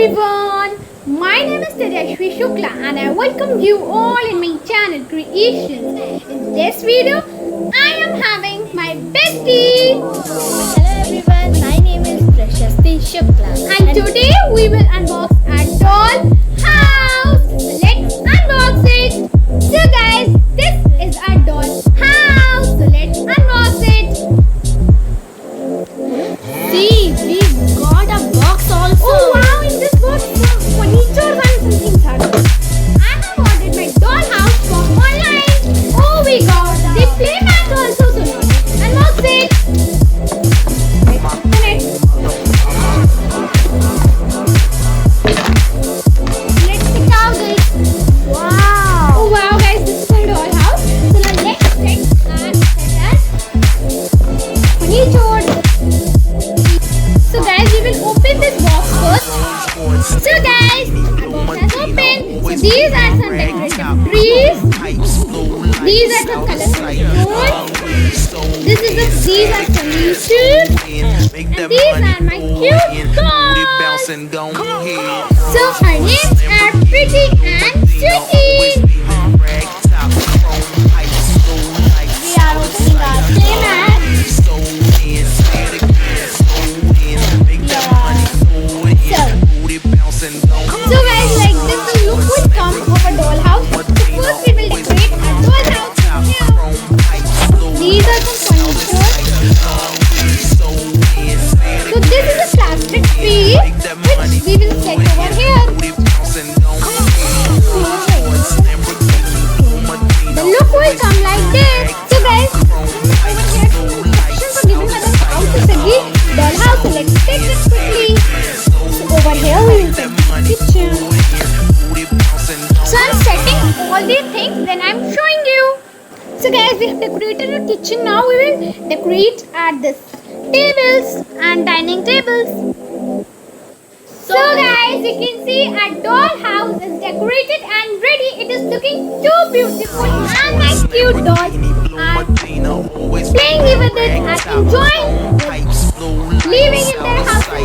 everyone, my name is Tejashwi Shukla and I welcome you all in my channel Creations. In this video, I am having my bestie. Hello everyone, my name is Prashasti Shukla And today we will unbox our doll house. So let's unbox it. So guys, this is our doll house. So let's unbox it. see, we got a box also. Oh wow, in this box some furniture and something inside. I have ordered my doll house from online. Oh we got the play mat also. So let's unbox it. Let's open it. Let's check out it. Wow. Oh wow guys, this is my doll house. So now let's check and set as furniture. So guys, we will open this box first. So guys, our box has opened. So these are some decorative trees. These are some colorful stones. These are some leaves. And these are my cute dolls. So her names are Pretty and Sweetie. We are opening our play mat. So guys, like this the look would come of a dollhouse. So first we will decorate our dollhouse here. These are some furniture. So this is a plastic tree which we will set over here. The look will come like this. So guys, over here instructions are given by the how to set the dollhouse. So let's take it quickly. So over here we will set the kitchen. So I'm setting all these things, then I'm showing you. So guys, we have decorated our kitchen. Now we will decorate at this tables and dining tables. So guys, you can see our doll house is decorated and ready. It is looking too beautiful and my cute dolls are playing with it and enjoying living in their house.